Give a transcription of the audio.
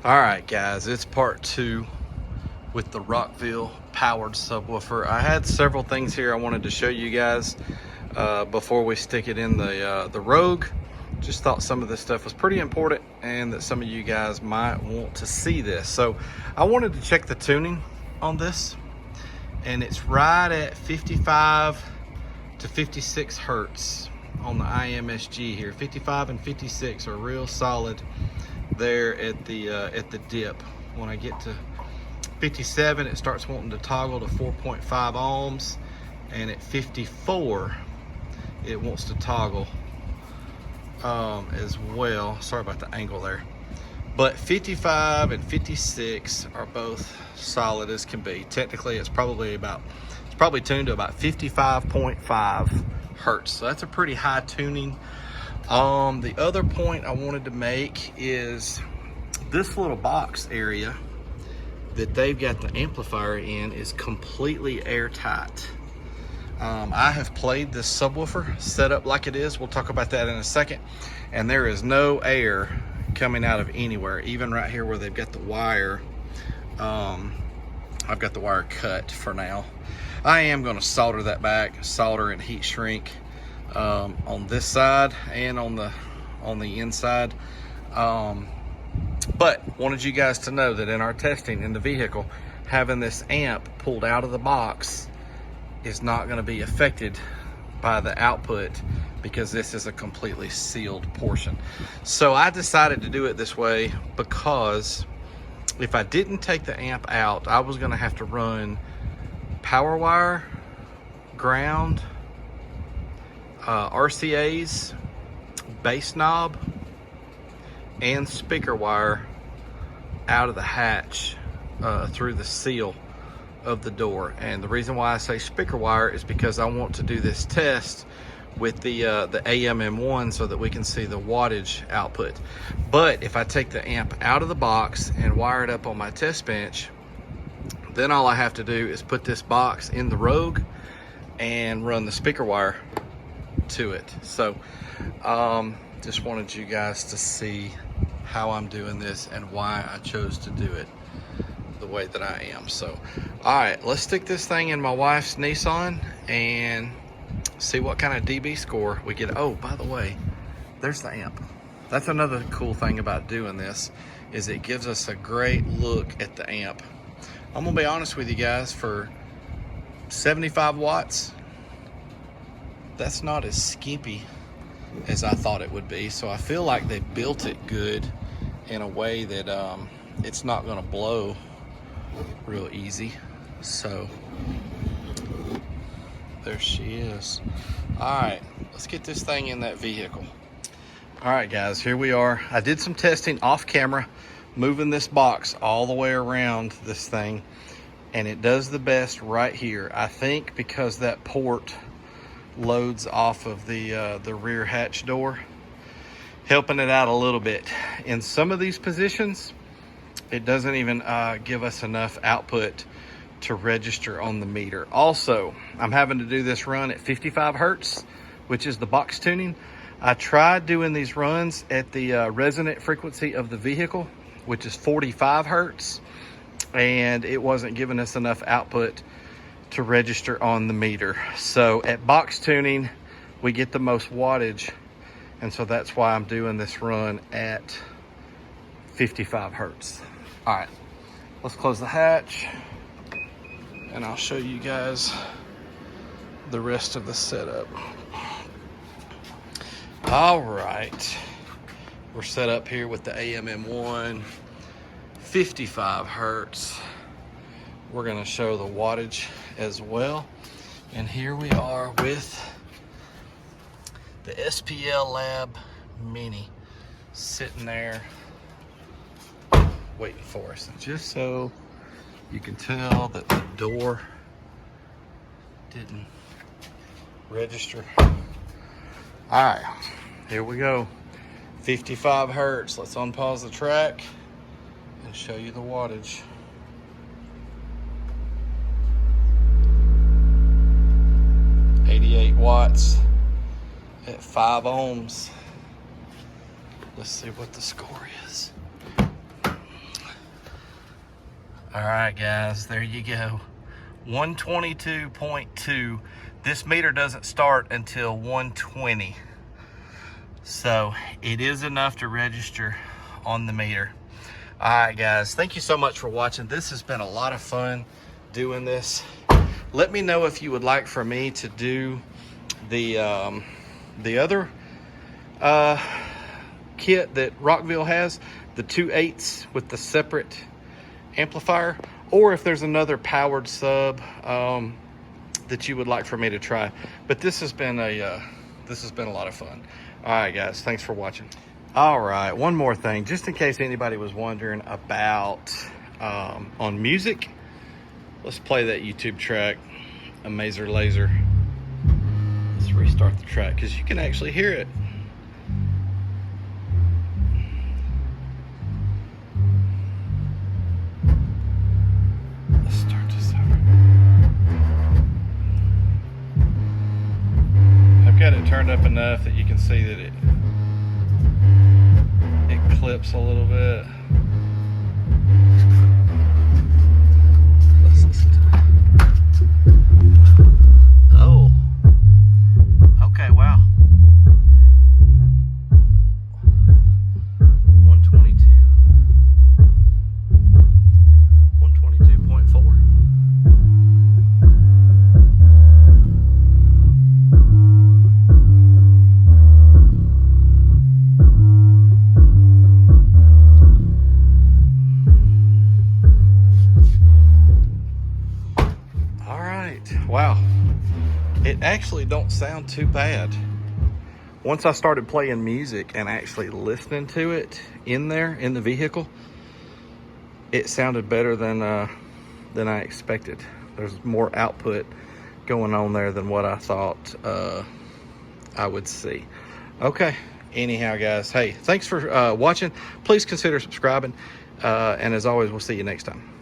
All right, guys, it's part 2 with the Rockville powered subwoofer. I had several things here I wanted to show you guys before we stick it in the Rogue. Just thought some of this stuff was pretty important and that some of you guys might want to see this. So I wanted to check the tuning on this, and it's right at 55 to 56 hertz on the IMSG here. 55 and 56 are real solid there at the dip. When I get to 57, it starts wanting to toggle to 4.5 ohms, and at 54 it wants to toggle as well. Sorry about the angle there, but 55 and 56 are both solid as can be. Technically it's probably tuned to about 55.5 hertz, so that's a pretty high tuning. The other point I wanted to make is this little box area that they've got the amplifier in is completely airtight. I have played this subwoofer set up like it is. We'll talk about that in a second. And there is no air coming out of anywhere, even right here where they've got the wire. I've got the wire cut for now. I am going to solder that back, solder and heat shrink on this side and on the inside. But wanted you guys to know that in our testing in the vehicle, having this amp pulled out of the box is not going to be affected by the output, because this is a completely sealed portion. So I decided to do it this way because if I didn't take the amp out, I was going to have to run power wire, ground, RCAs, bass knob, and speaker wire out of the hatch through the seal of the door. And the reason why I say speaker wire is because I want to do this test with the AMM1 so that we can see the wattage output. But if I take the amp out of the box and wire it up on my test bench, then all I have to do is put this box in the Rogue and run the speaker wire to it. So just wanted you guys to see how I'm doing this and why I chose to do it the way that I am. So all right, let's stick this thing in my wife's Nissan and see what kind of dB score we get. Oh, by the way, there's the amp. That's another cool thing about doing this, is it gives us a great look at the amp. I'm gonna be honest with you guys, for 75 watts, that's not as skimpy as I thought it would be. So I feel like they built it good in a way that it's not gonna blow real easy. So there she is. All right, let's get this thing in that vehicle. All right, guys, here we are. I did some testing off camera, moving this box all the way around this thing, and it does the best right here. I think because that port loads off of the rear hatch door, helping it out a little bit. In some of these positions, it doesn't even give us enough output to register on the meter. Also, I'm having to do this run at 55 hertz, which is the box tuning. I tried doing these runs at the resonant frequency of the vehicle, which is 45 hertz, and it wasn't giving us enough output to register on the meter. So at box tuning, we get the most wattage, and so that's why I'm doing this run at 55 hertz. All right, let's close the hatch and I'll show you guys the rest of the setup. All right, we're set up here with the AMM1, 55 hertz. We're gonna show the wattage as well. And here we are with the SPL Lab Mini sitting there waiting for us. And just so you can tell that the door didn't register. All right, here we go. 55 hertz. Let's unpause the track and show you the wattage. Watts at 5 ohms. Let's see what the score is. All right, guys, there you go. 122.2. This meter doesn't start until 120. So it is enough to register on the meter. All right, guys, thank you so much for watching. This has been a lot of fun doing this. Let me know if you would like for me to do the other kit that Rockville has, the 2/8 with the separate amplifier, or if there's another powered sub that you would like for me to try. But this has been a lot of fun. All right, guys, thanks for watching. All right, one more thing, just in case anybody was wondering about on music. Let's play that YouTube track, Amazer Laser. Let's restart the track because you can actually hear it. Let's start this over. I've got it turned up enough that you can see that it clips a little bit. Let's listen to it. Oh. Okay, wow. 122. 122.4. Wow, it actually don't sound too bad. Once I started playing music and actually listening to it in there in the vehicle, it sounded better than I expected. There's more output going on there than what I thought I would see. Okay, anyhow, guys, hey, thanks for watching. Please consider subscribing, and as always, we'll see you next time.